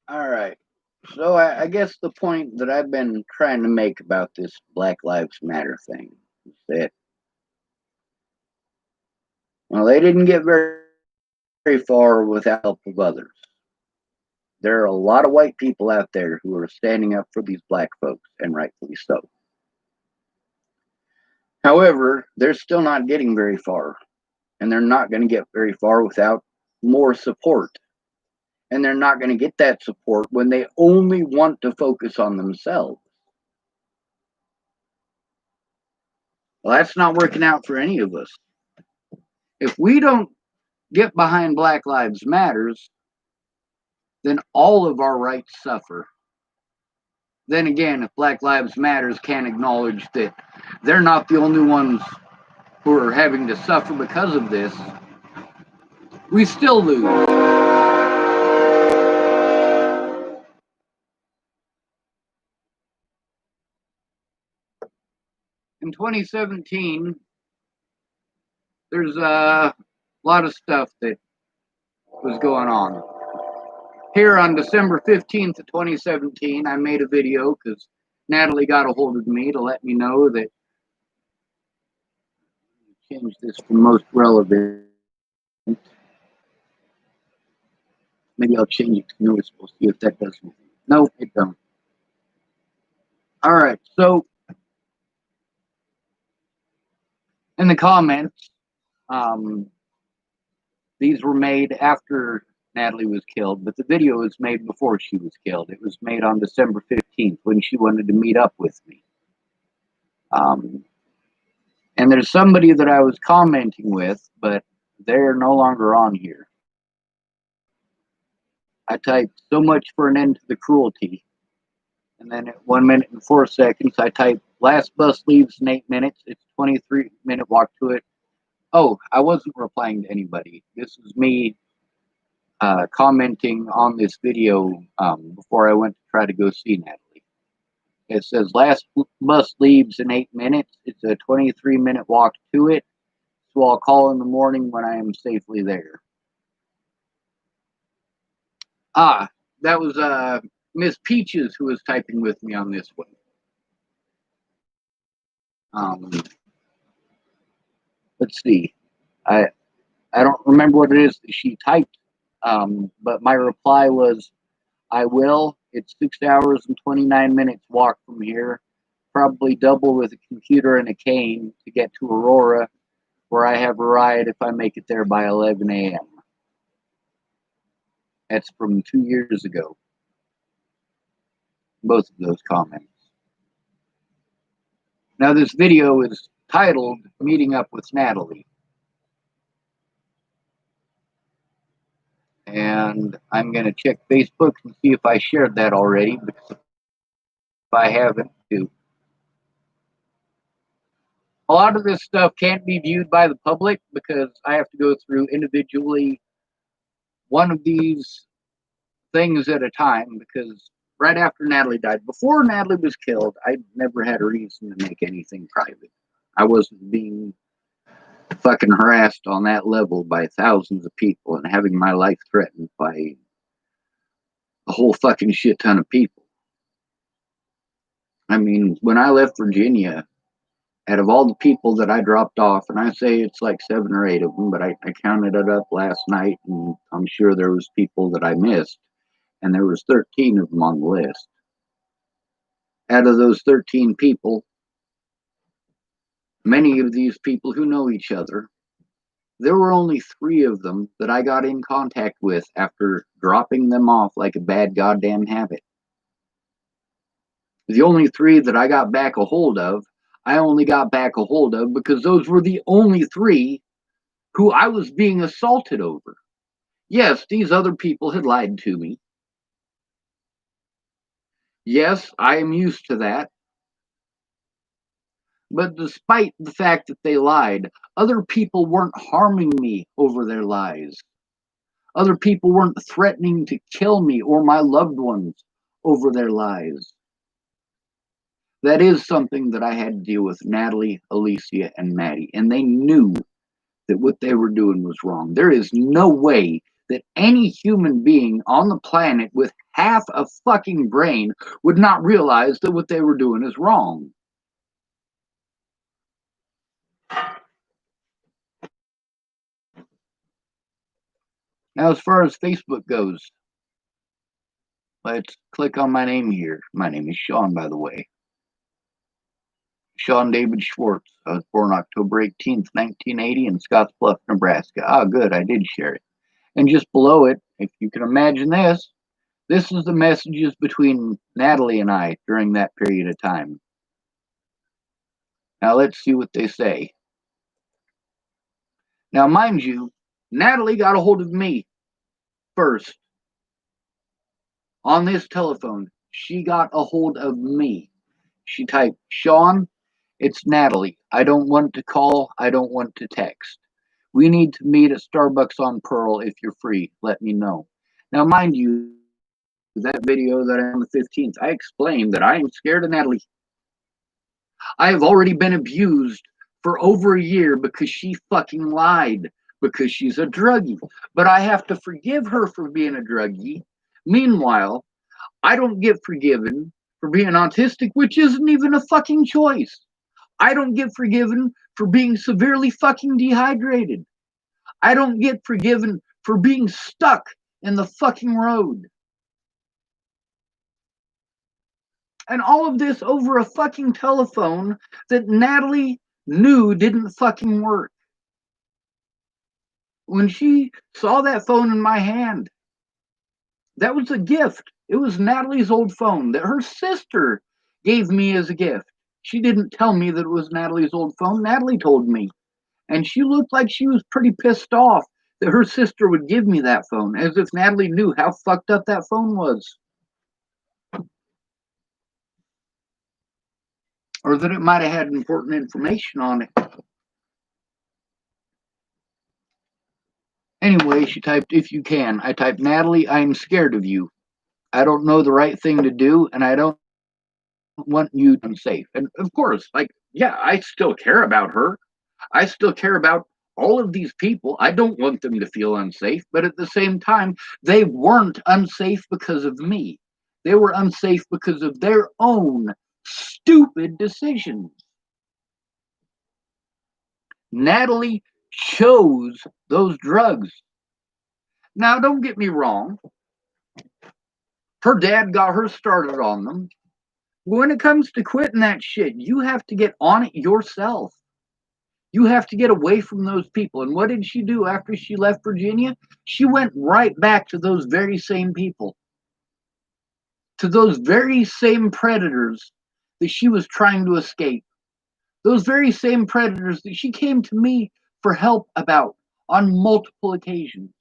All right. So I guess the point that I've been trying to make about this Black Lives Matter thing is that, well, they didn't get very far without the help of others. There are a lot of white people out there who are standing up for these black folks, and rightfully so. However, they're still not getting very far, and they're not going to get very far without more support. And they're not going to get that support when they only want to focus on themselves. Well, that's not working out for any of us. If we don't get behind Black Lives Matters, then all of our rights suffer. Then again, if Black Lives Matters can't acknowledge that they're not the only ones who are having to suffer because of this, we still lose. In 2017, there's a lot of stuff that was going on. Here on December 15th of 2017, I made a video because Natalie got a hold of me to let me know that, change this from most relevant. Maybe I'll change it to noticeable, see if that does anything. No, it don't. All right, so in the comments, um, these were made after Natalie was killed, but the video was made before she was killed. It was made on December 15th when she wanted to meet up with me. And there's somebody that I was commenting with, but they're no longer on here. I typed so much for an end to the cruelty. And then at 1 minute and 4 seconds, I typed last bus leaves in 8 minutes. It's 23-minute walk to it. Oh, I wasn't replying to anybody. This is me commenting on this video before I went to try to go see Natalie. It says last bus leaves in 8 minutes. It's a 23-minute walk to it. So I'll call in the morning when I am safely there. Ah, that was Miss Peaches who was typing with me on this one. Let's see. I don't remember what it is that she typed, but my reply was, I will. It's 6 hours and 29 minutes walk from here. Probably double with a computer and a cane to get to Aurora, where I have a ride if I make it there by 11 a.m. That's from 2 years ago. Both of those comments. Now, this video is titled Meeting Up with Natalie. And I'm going to check Facebook and see if I shared that already, because if I haven't, too. A lot of this stuff can't be viewed by the public because I have to go through individually one of these things at a time, because right after Natalie died, before Natalie was killed, I never had a reason to make anything private. I wasn't being fucking harassed on that level by thousands of people and having my life threatened by a whole fucking shit ton of people. I mean, when I left Virginia, out of all the people that I dropped off, and I say it's like 7 or 8 of them, but I counted it up last night, and I'm sure there was people that I missed, and there was 13 of them on the list. Out of those 13 people, many of these people who know each other, there were only 3 of them that I got in contact with after dropping them off like a bad goddamn habit. The only 3 that I got back a hold of, I only got back a hold of because those were the only 3 who I was being assaulted over. Yes, these other people had lied to me. Yes, I am used to that. But despite the fact that they lied, other people weren't harming me over their lies. Other people weren't threatening to kill me or my loved ones over their lies. That is something that I had to deal with Natalie, Alicia, and Maddie, and they knew that what they were doing was wrong. There is no way that any human being on the planet with half a fucking brain would not realize that what they were doing is wrong. Now, as far as Facebook goes, let's click on my name here. My name is Sean, by the way. Sean David Schwartz. I was born October 18th, 1980 in Scottsbluff, Nebraska. Ah, good, I did share it. And just below it, if you can imagine this is the messages between Natalie and I during that period of time. Now let's see what they say. Now, mind you, Natalie got a hold of me first. On this telephone, she got a hold of me. She typed, Sean, it's Natalie. I don't want to call. I don't want to text. We need to meet at Starbucks on Pearl if you're free. Let me know. Now, mind you, that video that on the 15th, I explained that I am scared of Natalie. I have already been abused for over a year because she fucking lied, because she's a druggie. But I have to forgive her for being a druggie. Meanwhile, I don't get forgiven for being autistic, which isn't even a fucking choice. I don't get forgiven for being severely fucking dehydrated. I don't get forgiven for being stuck in the fucking road. And all of this over a fucking telephone that Natalie knew didn't fucking work. When she saw that phone in my hand, that was a gift. It was Natalie's old phone that her sister gave me as a gift. She didn't tell me that it was Natalie's old phone. Natalie told me. And she looked like she was pretty pissed off that her sister would give me that phone, as if Natalie knew how fucked up that phone was. Or that it might have had important information on it. Anyway, she typed, if you can. I typed, Natalie, I am scared of you. I don't know the right thing to do, and I don't want you to be unsafe. And of course, like, yeah, I still care about her. I still care about all of these people. I don't want them to feel unsafe, but at the same time, they weren't unsafe because of me. They were unsafe because of their own stupid decisions. Natalie chose those drugs. Now, don't get me wrong. Her dad got her started on them. When it comes to quitting that shit, you have to get on it yourself. You have to get away from those people. And what did she do after she left Virginia? She went right back to those very same people, to those very same predators that she was trying to escape. Those very same predators that she came to me for help about on multiple occasions.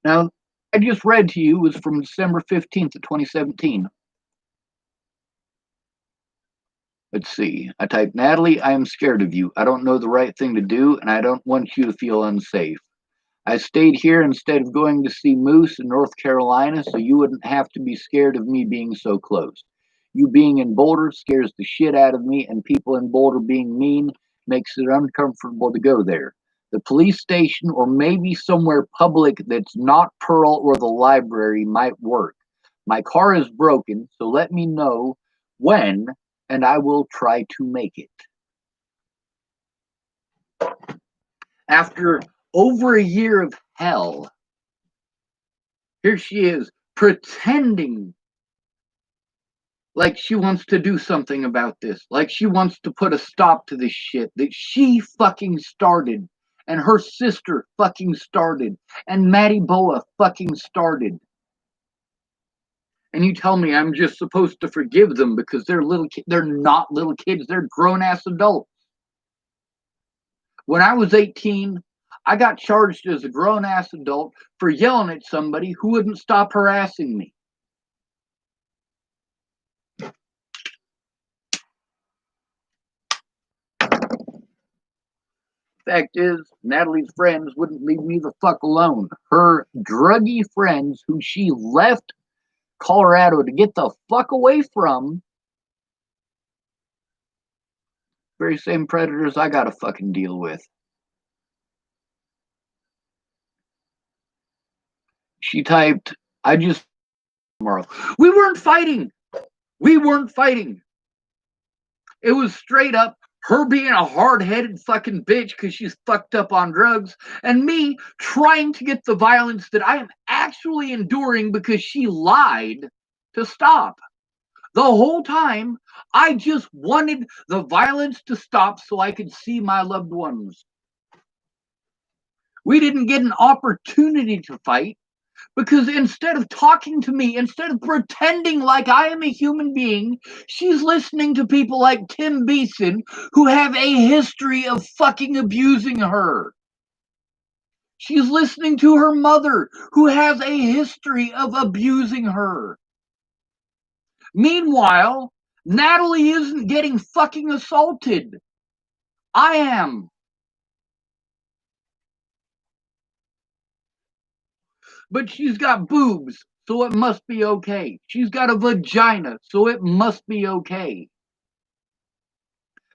Now, I just read to you was from December 15th of 2017. Let's see. I typed, Natalie, I am scared of you. I don't know the right thing to do, and I don't want you to feel unsafe. I stayed here instead of going to see Moose in North Carolina so you wouldn't have to be scared of me being so close. You being in Boulder scares the shit out of me, and people in Boulder being mean makes it uncomfortable to go there. The police station or maybe somewhere public that's not Pearl or the library might work. My car is broken, so let me know when, and I will try to make it. After over a year of hell, here she is pretending like she wants to do something about this, like she wants to put a stop to this shit that she fucking started, and her sister fucking started, and Maddie Boa fucking started. And you tell me I'm just supposed to forgive them because they're little they're not little kids, they're grown-ass adults. When I was 18, I got charged as a grown-ass adult for yelling at somebody who wouldn't stop harassing me. Fact is, Natalie's friends wouldn't leave me the fuck alone. Her druggy friends, who she left Colorado to get the fuck away from, very same predators I gotta fucking deal with. She typed, I just tomorrow. We weren't fighting. We weren't fighting. It was straight up her being a hard-headed fucking bitch because she's fucked up on drugs, and me trying to get the violence that I am actually enduring because she lied to stop. The whole time, I just wanted the violence to stop so I could see my loved ones. We didn't get an opportunity to fight because instead of talking to me, instead of pretending like I am a human being, she's listening to people like Tim Beeson who have a history of fucking abusing her. She's listening to her mother who has a history of abusing her. Meanwhile, Natalie isn't getting fucking assaulted. I am. But she's got boobs, so it must be okay. She's got a vagina, so it must be okay.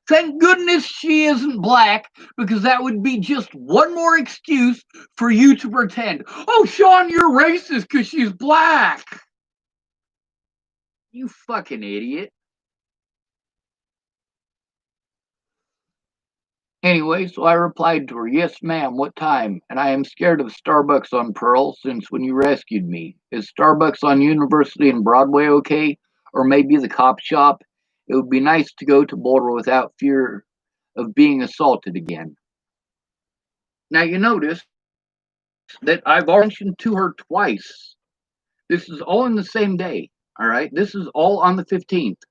Thank goodness she isn't black, because that would be just one more excuse for you to pretend, oh, Sean, you're racist because she's black. You fucking idiot. Anyway, so I replied to her, yes, ma'am, what time? And I am scared of Starbucks on Pearl since when you rescued me. Is Starbucks on University and Broadway okay? Or maybe the cop shop? It would be nice to go to Boulder without fear of being assaulted again. Now you notice that I've already mentioned to her twice. This is all in the same day, all right? This is all on the 15th.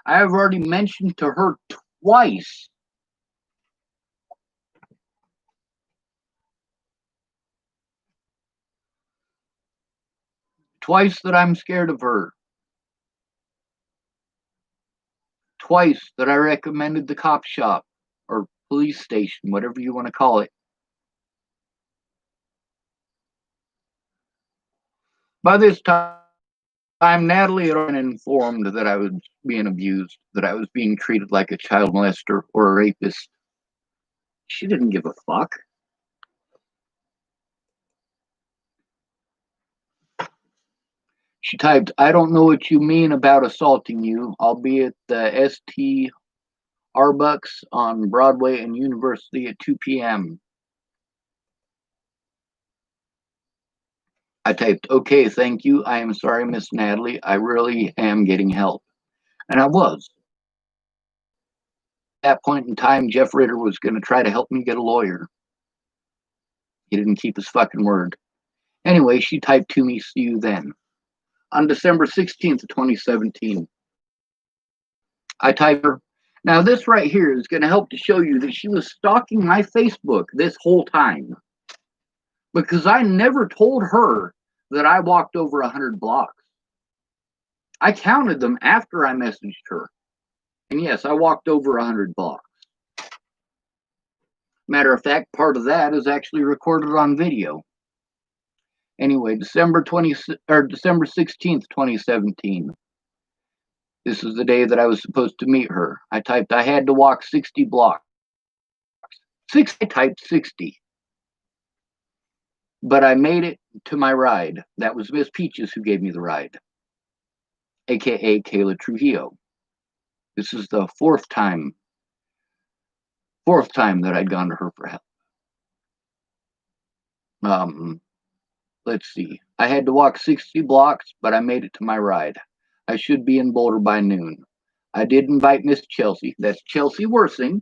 I have already mentioned to her twice that I'm scared of her. Twice that I recommended the cop shop or police station, whatever you want to call it. By this time, Natalie had been informed that I was being abused, that I was being treated like a child molester or a rapist. She didn't give a fuck. She typed, I don't know what you mean about assaulting you. I'll be at the ST Arbucks on Broadway and University at 2 p.m. I typed, okay, thank you. I am sorry, Miss Natalie. I really am getting help. And I was. At that point in time, Jeff Ritter was going to try to help me get a lawyer. He didn't keep his fucking word. Anyway, she typed to me, see you then. On December 16th of 2017, I typed her. Now, this right here is going to help to show you that she was stalking my Facebook this whole time. Because I never told her that I walked over 100 blocks. I counted them after I messaged her. And yes, I walked over 100 blocks. Matter of fact, part of that is actually recorded on video. Anyway, December 16th, 2017. This is the day that I was supposed to meet her. I typed I had to walk 60 blocks. I typed 60. But I made it to my ride. That was Miss Peaches who gave me the ride, aka Kayla Trujillo. This is the fourth time that I'd gone to her for help. Let's see. I had to walk 60 blocks, but I made it to my ride. I should be in Boulder by noon. I did invite Miss Chelsea. That's Chelsea Worsing.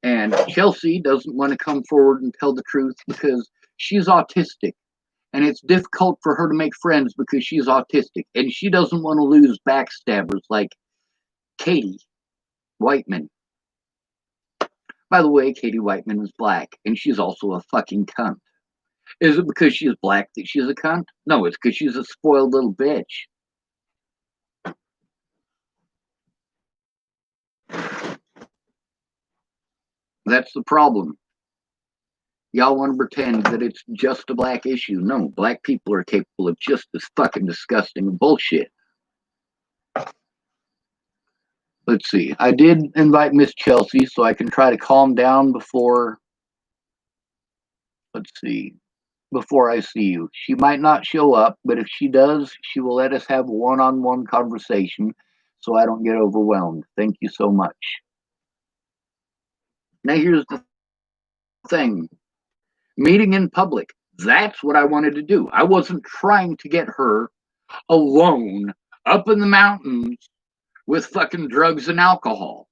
And Chelsea doesn't want to come forward and tell the truth because she's autistic. And it's difficult for her to make friends because she's autistic. And she doesn't want to lose backstabbers like Katie Whiteman. By the way, Katie Whiteman is black, and she's also a fucking cunt. Is it because she's black that she's a cunt? No, it's because she's a spoiled little bitch. That's the problem. Y'all want to pretend that it's just a black issue. No, black people are capable of just as fucking disgusting bullshit. Let's see. I did invite Miss Chelsea so I can try to calm down before. Let's see. before I see you. She might not show up, but if she does, she will let us have a one-on-one conversation so I don't get overwhelmed. Thank you so much. Now here's the thing. Meeting in public. That's what I wanted to do. I wasn't trying to get her alone up in the mountains with fucking drugs and alcohol.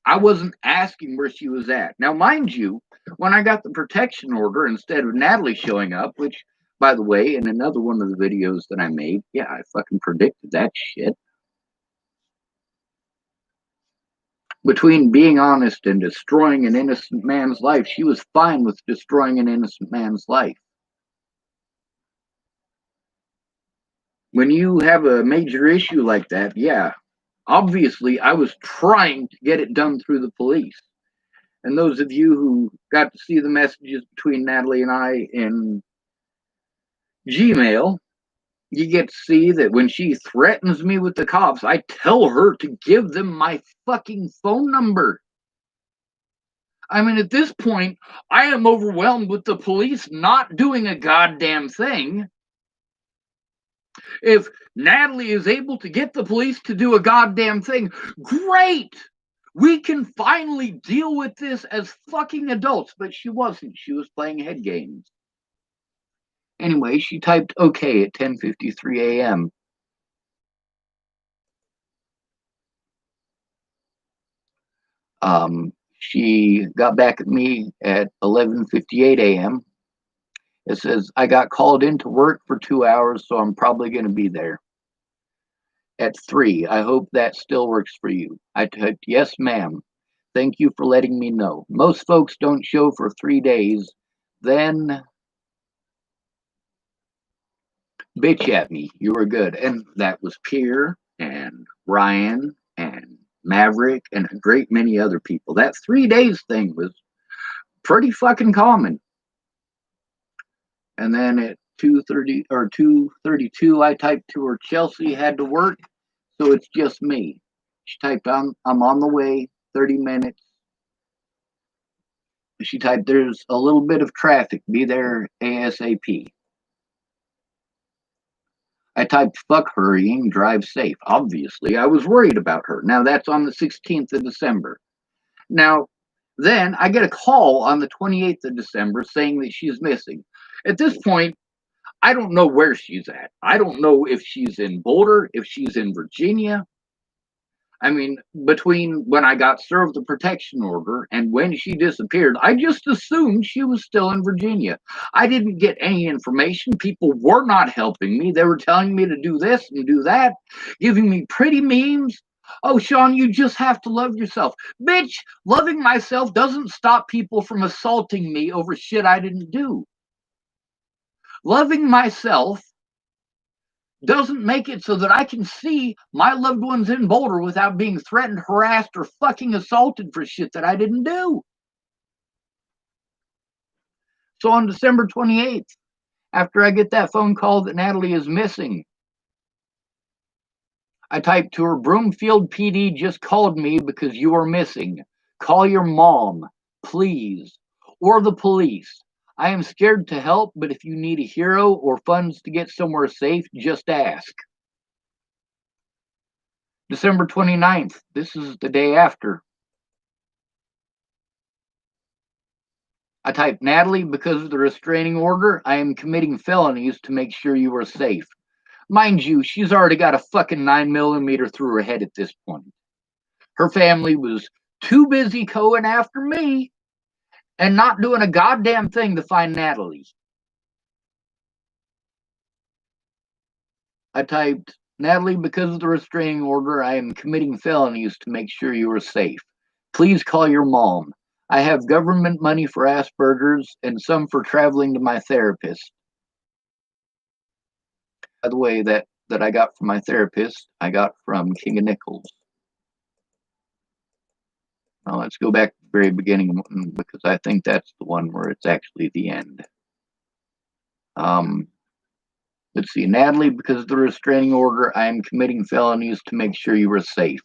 I wasn't asking where she was at. Now, mind you, when I got the protection order, instead of Natalie showing up, which, by the way, in another one of the videos that I made, yeah, I fucking predicted that shit. Between being honest and destroying an innocent man's life, she was fine with destroying an innocent man's life. When you have a major issue like that, yeah, obviously I was trying to get it done through the police. And those of you who got to see the messages between Natalie and I in Gmail, you get to see that when she threatens me with the cops, I tell her to give them my fucking phone number. I mean, at this point, I am overwhelmed with the police not doing a goddamn thing. If Natalie is able to get the police to do a goddamn thing, great! We can finally deal with this as fucking adults. But she wasn't. She was playing head games. Anyway, she typed okay at 10:53 a.m. She got back at me at 11:58 a.m. It says, I got called into work for 2 hours, so I'm probably going to be there. At 3, I hope that still works for you. I typed, yes, ma'am. Thank you for letting me know. Most folks don't show for 3 days, then bitch at me. You were good. And that was Pierre and Ryan and Maverick and a great many other people. That 3 days thing was pretty fucking common. And then at 2:30 or 2:32, I typed to her, Chelsea had to work, so it's just me. She typed, I'm on the way, 30 minutes. She typed, there's a little bit of traffic, be there ASAP. I typed, fuck hurrying, drive safe. Obviously, I was worried about her. Now, that's on the 16th of December. Now, then I get a call on the 28th of December saying that she's missing. At this point, I don't know where she's at. I don't know if she's in Boulder, if she's in Virginia. I mean, between when I got served the protection order and when she disappeared, I just assumed she was still in Virginia. I didn't get any information. People were not helping me. They were telling me to do this and do that, giving me pretty memes. Oh, Sean, you just have to love yourself. Bitch, loving myself doesn't stop people from assaulting me over shit I didn't do. Loving myself doesn't make it so that I can see my loved ones in Boulder without being threatened, harassed, or fucking assaulted for shit that I didn't do. So on December 28th, after I get that phone call that Natalie is missing, I typed to her, Broomfield PD just called me because you are missing. Call your mom, please, or the police. I am scared to help, but if you need a hero or funds to get somewhere safe, just ask. December 29th, this is the day after. I typed, Natalie, because of the restraining order, I am committing felonies to make sure you are safe. Mind you, she's already got a fucking 9mm through her head at this point. Her family was too busy going after me and not doing a goddamn thing to find Natalie. I typed, Natalie, because of the restraining order, I am committing felonies to make sure you are safe. Please call your mom. I have government money for Asperger's and some for traveling to my therapist. By the way, that I got from my therapist, I got from King of Nickels. Now let's go back to the very beginning because I think that's the one where it's actually the end. Let's see, Natalie, because of the restraining order, I am committing felonies to make sure you are safe.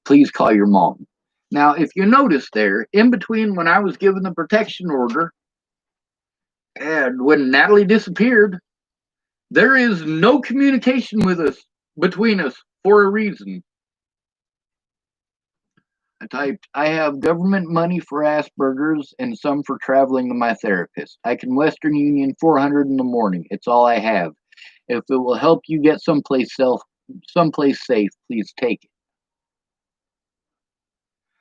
Please call your mom. Now, if you notice there, in between when I was given the protection order And when Natalie disappeared, there is no communication with us, between us, for a reason. I typed, I have government money for Asperger's and some for traveling to my therapist. I can Western Union 400 in the morning. It's all I have. If it will help you get someplace safe, please take it.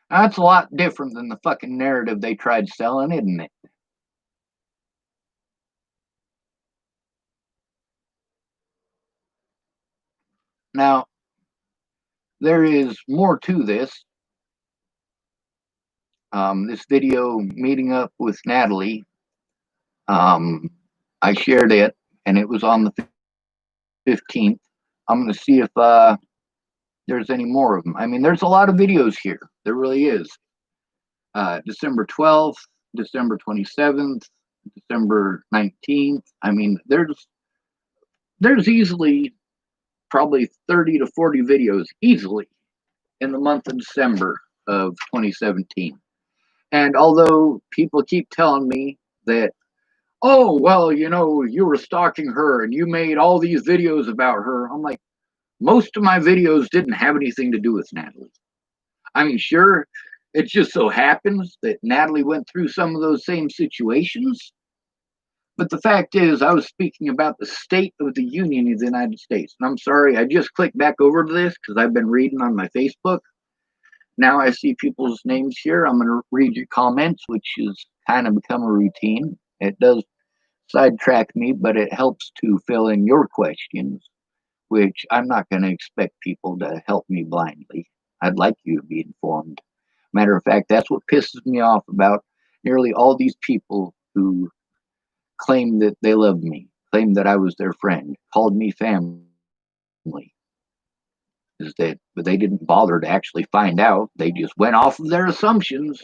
That's a lot different than the fucking narrative they tried selling, isn't it? Now, there is more to this. This video meeting up with Natalie, I shared it, and it was on the 15th. I'm going to see if there's any more of them. I mean, there's a lot of videos here. There really is. December 12th, December 27th, December 19th. I mean, there's easily probably 30 to 40 videos easily in the month of December of 2017. And although people keep telling me that, oh, well, you know, you were stalking her and you made all these videos about her, I'm like, most of my videos didn't have anything to do with Natalie. I mean, sure, it just so happens that Natalie went through some of those same situations. But the fact is, I was speaking about the state of the Union of the United States. And I'm sorry, I just clicked back over to this because I've been reading on my Facebook. Now I see people's names here. I'm going to read your comments, which has kind of become a routine. It does sidetrack me, but it helps to fill in your questions, which I'm not going to expect people to help me blindly. I'd like you to be informed. Matter of fact, that's what pisses me off about nearly all these people who claim that they loved me, claimed that I was their friend, called me family. Is that but they didn't bother to actually find out. They just went off of their assumptions.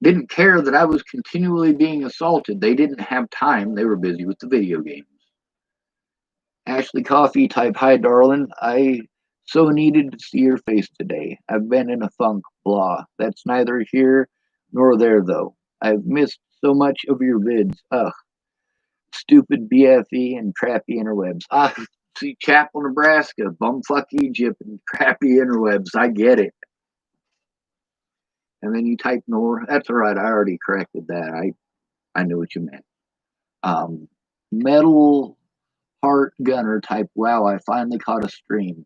Didn't care that I was continually being assaulted. They didn't have time. They were busy with the video games. Ashley Coffee type, hi darling. I so needed to see your face today. I've been in a funk, blah. That's neither here nor there though. I've missed so much of your vids. Ugh. Stupid BFE and crappy interwebs. Ah, see Chapel, Nebraska, bumfuck Egypt and crappy interwebs. I get it. And then you type Nor. That's all right. I already corrected that. I knew what you meant. Metal Heart Gunner type. Wow, I finally caught a stream.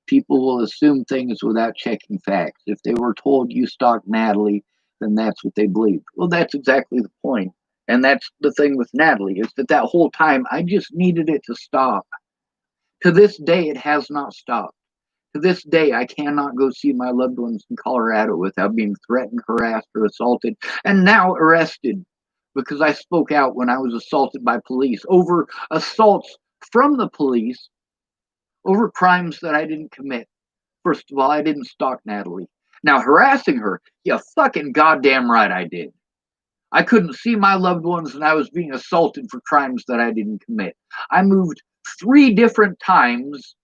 People will assume things without checking facts. If they were told you stalked Natalie, then that's what they believe. Well, that's exactly the point. And that's the thing with Natalie, is that whole time I just needed it to stop. To this day, it has not stopped. To this day, I cannot go see my loved ones in Colorado without being threatened, harassed, or assaulted, and now arrested because I spoke out when I was assaulted by police over assaults from the police over crimes that I didn't commit. First of all, I didn't stalk Natalie. Now, harassing her, yeah, fucking goddamn right I did. I couldn't see my loved ones and I was being assaulted for crimes that I didn't commit. I moved 3 different times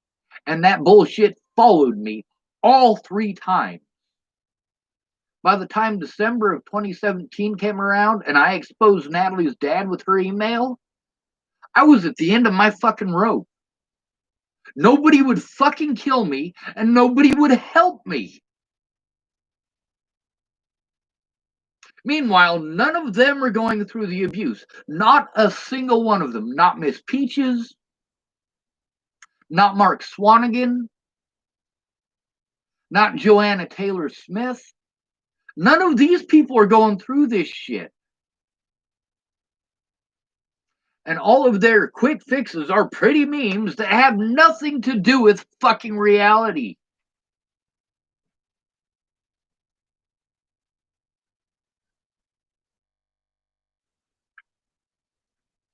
and that bullshit followed me all 3 times. By the time December of 2017 came around and I exposed Natalie's dad with her email, I was at the end of my fucking rope. Nobody would fucking kill me and nobody would help me. Meanwhile, none of them are going through the abuse. Not a single one of them. Not Miss Peaches. Not Mark Swanigan. Not Joanna Taylor Smith. None of these people are going through this shit. And all of their quick fixes are pretty memes that have nothing to do with fucking reality.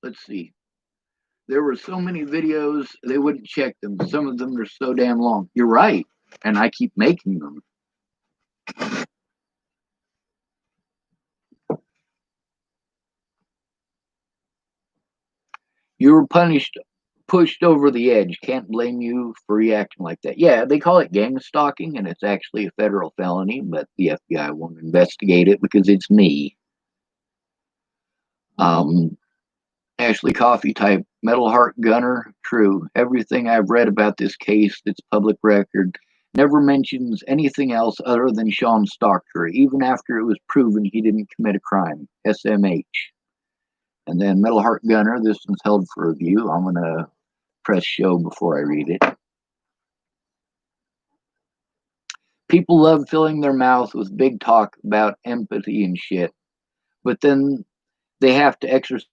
Let's see. There were so many videos, they wouldn't check them. Some of them are so damn long. You're right. And I keep making them. You were pushed over the edge. Can't blame you for reacting like that. Yeah, they call it gang stalking, and it's actually a federal felony, but the FBI won't investigate it because it's me. Ashley Coffee type, Metal Heart Gunner, true. Everything I've read about this case that's public record never mentions anything else other than Sean stalked her, even after it was proven he didn't commit a crime. SMH. And then Metal Heart Gunner, this one's held for review. I'm going to press show before I read it. People love filling their mouth with big talk about empathy and shit, but then they have to exercise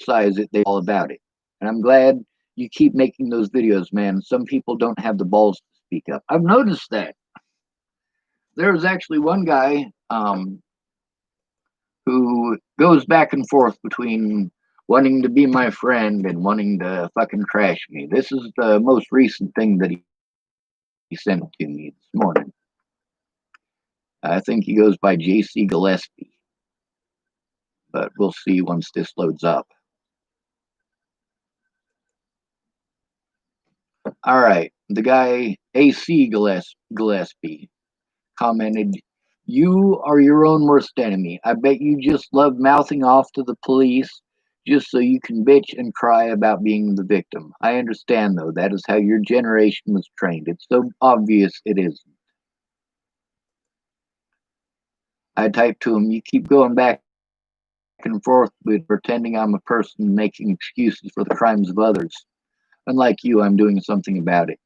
it. They all about it. And I'm glad you keep making those videos, man. Some people don't have the balls to speak up. I've noticed that. There was actually one guy who goes back and forth between wanting to be my friend and wanting to fucking trash me. This is the most recent thing that he sent to me this morning. I think he goes by JC Gillespie, but we'll see once this loads up. All right, the guy AC Gillespie commented, "You are your own worst enemy. I bet you just love mouthing off to the police just so you can bitch and cry about being the victim. I understand, though. That is how your generation was trained. It's so obvious it isn't." I typed to him, "You keep going back and forth with pretending I'm a person making excuses for the crimes of others. Unlike you, I'm doing something about it."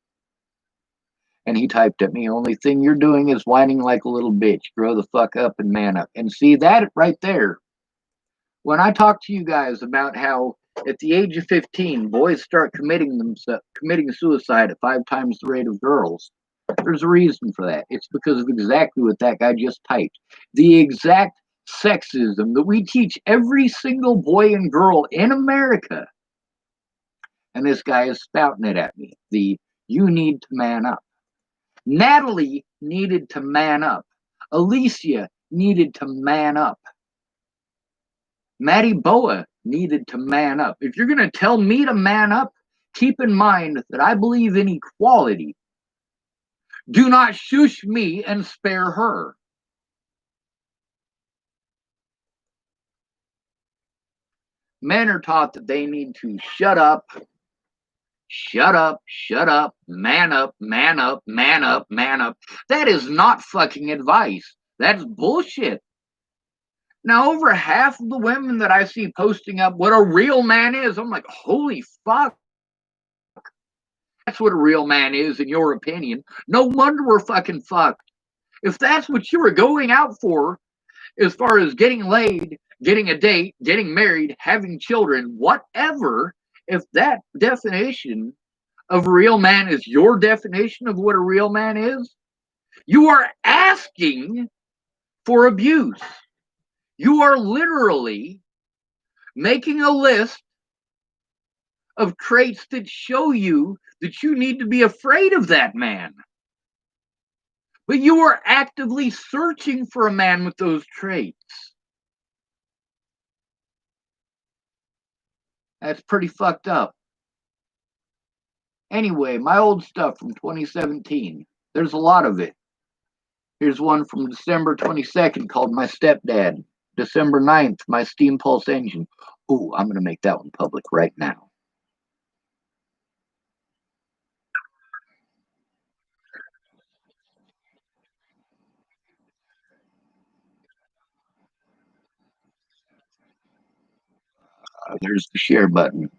And he typed at me, "Only thing you're doing is whining like a little bitch. Grow the fuck up and man up." And see that right there. When I talk to you guys about how at the age of 15, boys start committing suicide at 5 times the rate of girls, there's a reason for that. It's because of exactly what that guy just typed. The exact sexism that we teach every single boy and girl in America. And this guy is spouting it at me. You need to man up. Natalie needed to man up. Alicia needed to man up. Maddie Boa needed to man up. If you're going to tell me to man up, keep in mind that I believe in equality. Do not shush me and spare her. Men are taught that they need to shut up, man up, man up, man up, man up. That is not fucking advice. That's bullshit. Now, over half of the women that I see posting up what a real man is, I'm like, holy fuck. That's what a real man is, in your opinion. No wonder we're fucking fucked. If that's what you were going out for, as far as getting laid, getting a date, getting married, having children, whatever, if that definition of a real man is your definition of what a real man is, you are asking for abuse. You are literally making a list of traits that show you that you need to be afraid of that man. But you are actively searching for a man with those traits. That's pretty fucked up. Anyway, my old stuff from 2017. There's a lot of it. Here's one from December 22nd called My Stepdad. December 9th, My Steam Pulse Engine. Ooh, I'm going to make that one public right now. There's the share button.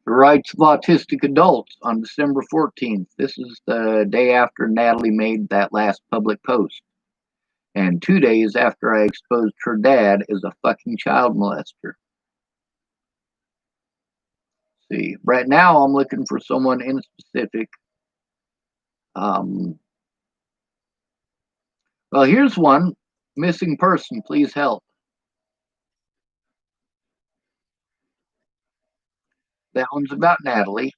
The Rights of Autistic Adults on December 14th. This is the day after Natalie made that last public post. And 2 days after I exposed her dad as a fucking child molester. See, right now I'm looking for someone in specific. Well, here's one. Missing person, please help. That one's about Natalie.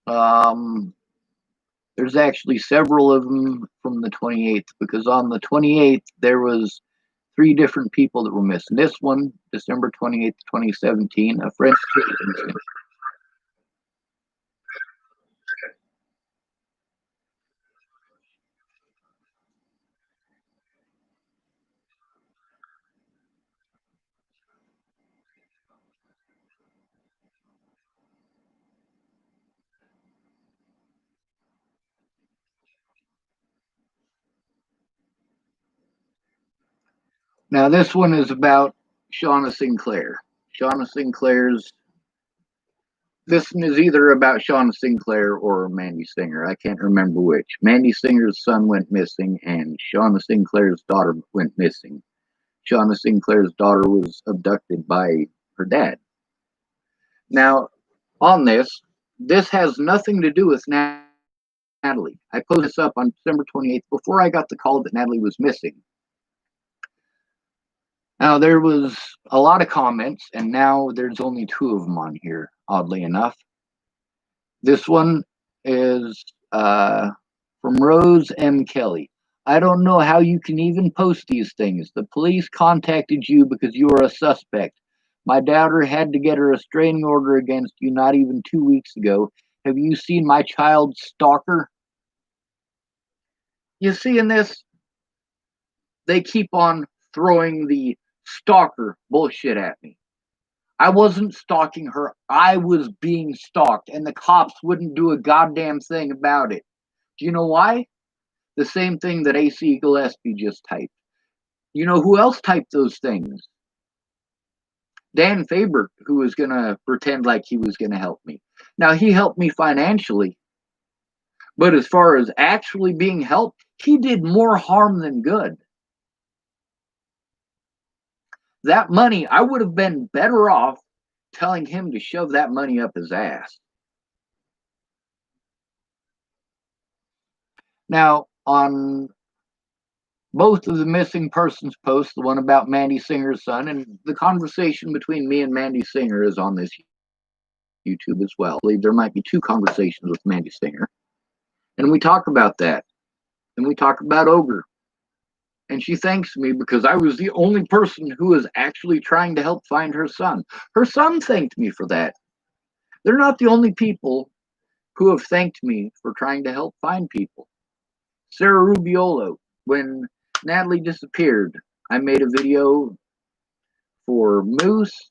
Um, there's actually several of them from the 28th because on the 28th there was 3 different people that were missing. This one, December 28th, 2017, a French kid was missing. Now, this one is about Shauna Sinclair. Shauna Sinclair's. This one is either about Shauna Sinclair or Mandy Singer. I can't remember which. Mandy Singer's son went missing, and Shauna Sinclair's daughter went missing. Shauna Sinclair's daughter was abducted by her dad. Now, on this has nothing to do with Natalie. I posted this up on December 28th before I got the call that Natalie was missing. Now, there was a lot of comments, and now there's only 2 of them on here, oddly enough. This one is from Rose M. Kelly. I don't know how you can even post these things. The police contacted you because you are a suspect. My daughter had to get a restraining order against you not even 2 weeks ago. Have you seen my child's stalker? You see in this, they keep on throwing the stalker bullshit at me. I wasn't stalking her. I was being stalked, and the cops wouldn't do a goddamn thing about it. Do you know why? The same thing that AC Gillespie just typed. You know who else typed those things? Dan Faber, who was going to pretend like he was going to help me. Now, he helped me financially, but as far as actually being helped, he did more harm than good. That money, I would have been better off telling him to shove that money up his ass. Now, on both of the missing persons posts, the one about Mandy Singer's son, and the conversation between me and Mandy Singer is on this YouTube as well. I believe there might be 2 conversations with Mandy Singer. And we talk about that. And we talk about Ogre. And she thanks me because I was the only person who was actually trying to help find her son. Her son thanked me for that. They're not the only people who have thanked me for trying to help find people. Sarah Rubiolo, when Natalie disappeared, I made a video for Moose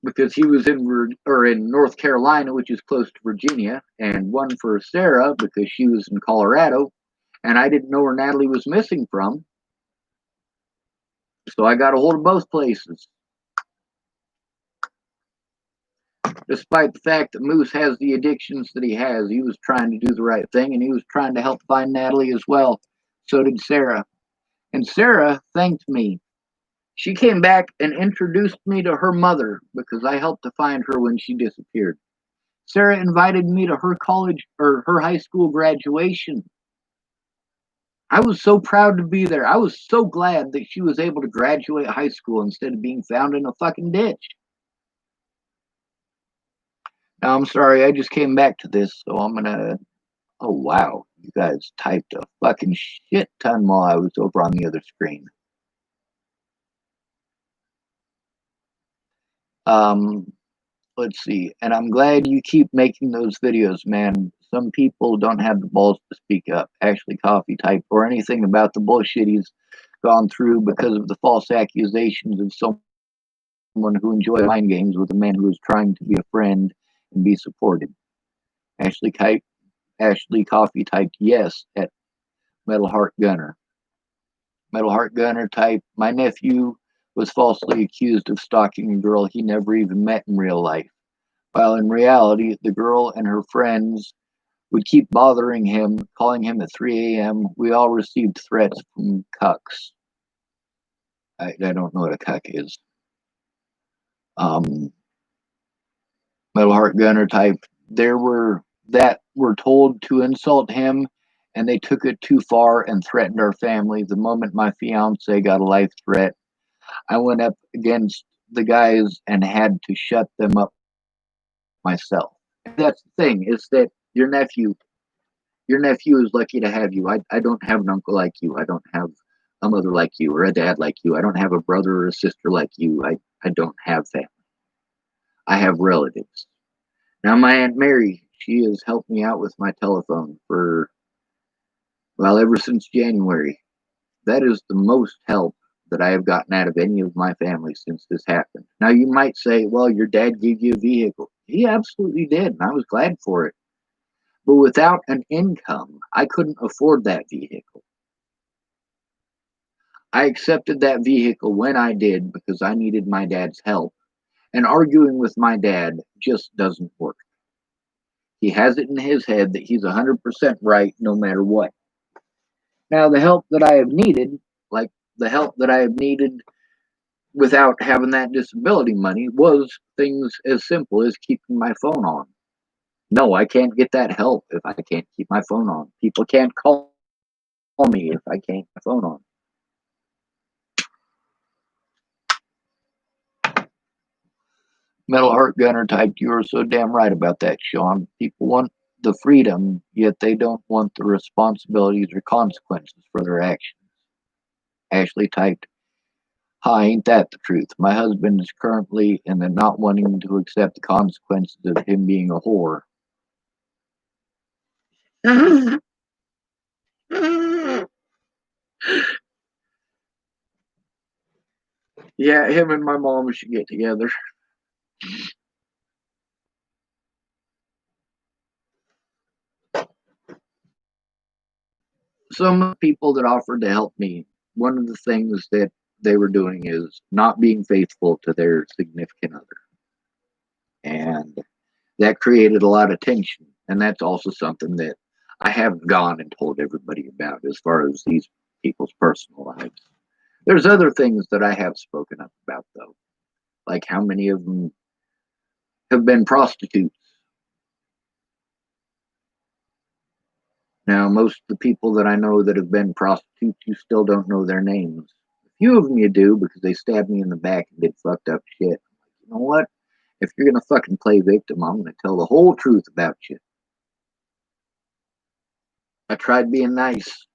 because he was in North Carolina, which is close to Virginia, and one for Sarah because she was in Colorado, and I didn't know where Natalie was missing from. So I got a hold of both places. Despite the fact that Moose has the addictions that he has, he was trying to do the right thing, and he was trying to help find Natalie as well. So did Sarah. And Sarah thanked me. She came back and introduced me to her mother because I helped to find her when she disappeared. Sarah invited me to her college or her high school graduation. I was so proud to be there. I was so glad that she was able to graduate high school instead of being found in a fucking ditch. Now, I'm sorry, I just came back to this, so I'm gonna. Oh, wow. You guys typed a fucking shit ton while I was over on the other screen. Let's see. And I'm glad you keep making those videos, man. Some people don't have the balls to speak up. Actually, Coffee type or anything about the bullshit he's gone through because of the false accusations of someone who enjoyed mind games with a man who was trying to be a friend and be supported. Ashley Coffee typed yes at Metal Heart Gunner. Metal Heart Gunner typed, my nephew was falsely accused of stalking a girl he never even met in real life. While in reality, the girl and her friends would keep bothering him, calling him at 3 a.m. We all received threats from cucks. I don't know what a cuck is. Metal Heart Gunner type, there were that were told to insult him, and they took it too far and threatened our family. The moment my fiance got a life threat, I went up against the guys and had to shut them up myself. That's the thing, is that your nephew is lucky to have you. I don't have an uncle like you. I don't have a mother like you or a dad like you. I don't have a brother or a sister like you. I don't have family. I have relatives. Now, my Aunt Mary, she has helped me out with my telephone for, well, ever since January. That is the most help that I have gotten out of any of my family since this happened. Now, you might say, well, your dad gave you a vehicle. He absolutely did, and I was glad for it. But without an income, I couldn't afford that vehicle. I accepted that vehicle when I did because I needed my dad's help, and arguing with my dad just doesn't work. He has it in his head that he's 100% right no matter what. Now, the help that I have needed, like the help that I have needed without having that disability money, was things as simple as keeping my phone on. No, I can't get that help if I can't keep my phone on. People can't call me if I can't keep my phone on. Metal Heart Gunner typed, "You are so damn right about that, Sean. People want the freedom, yet they don't want the responsibilities or consequences for their actions." Ashley typed, "Hi, ain't that the truth? My husband is currently in the not wanting to accept the consequences of him being a whore." Yeah, him and my mom should get together. Some people that offered to help me, one of the things that they were doing is not being faithful to their significant other. And that created a lot of tension. And that's also something that I haven't gone and told everybody about as far as these people's personal lives. There's other things that I have spoken up about, though, like how many of them have been prostitutes. Now, most of the people that I know that have been prostitutes, you still don't know their names. A few of them you do because they stabbed me in the back and did fucked up shit. You know what? If you're gonna fucking play victim, I'm gonna tell the whole truth about you. I tried being nice.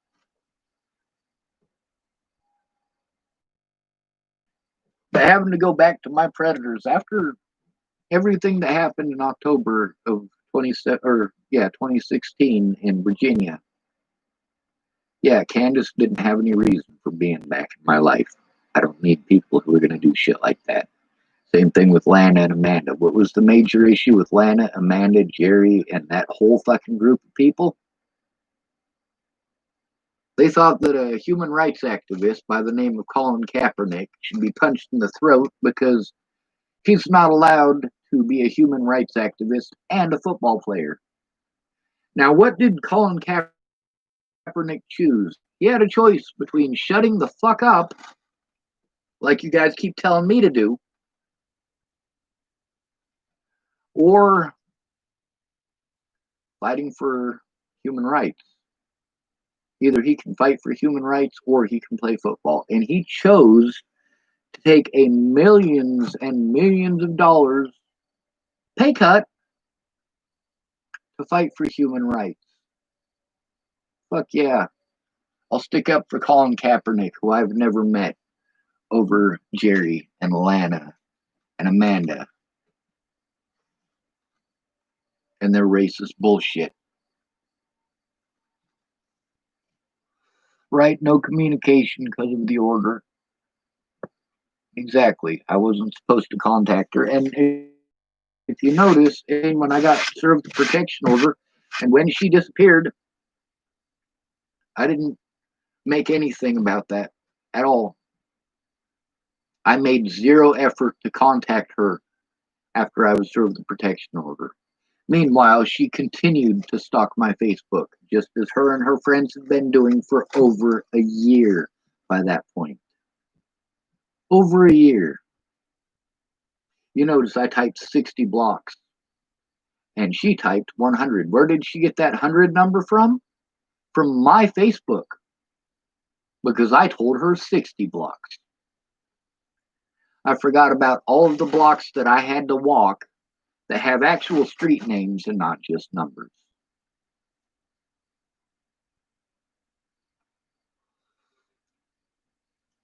But having to go back to my predators after everything that happened in October of 2016 in Virginia. Yeah, Candace didn't have any reason for being back in my life. I don't need people who are going to do shit like that. Same thing with Lana and Amanda. What was the major issue with Lana, Amanda, Jerry, and that whole fucking group of people? They thought that a human rights activist by the name of Colin Kaepernick should be punched in the throat because he's not allowed to be a human rights activist and a football player. Now, what did Colin Kaepernick choose? He had a choice between shutting the fuck up, like you guys keep telling me to do, or fighting for human rights. Either he can fight for human rights or he can play football. And he chose to take a millions and millions of dollars pay cut to fight for human rights. Fuck yeah. I'll stick up for Colin Kaepernick, who I've never met, over Jerry and Lana and Amanda and their racist bullshit. Right? No communication because of the order. Exactly. I wasn't supposed to contact her. And if you notice, when I got served the protection order and when she disappeared, I didn't make anything about that at all. I made zero effort to contact her after I was served the protection order. Meanwhile, she continued to stalk my Facebook, just as her and her friends had been doing for over a year by that point. Over a year. You notice I typed 60 blocks and she typed 100. Where did she get that 100 number from? From my Facebook, because I told her 60 blocks. I forgot about all of the blocks that I had to walk that have actual street names and not just numbers.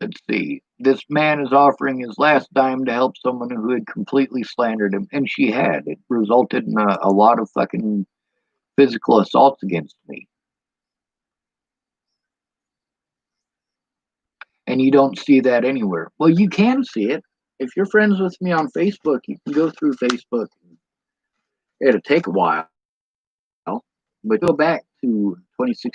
Let's see. This man is offering his last dime to help someone who had completely slandered him, and she had. It resulted in a lot of fucking physical assaults against me. And you don't see that anywhere. Well, you can see it. If you're friends with me on Facebook, you can go through Facebook. It'll take a while, but go back to 2016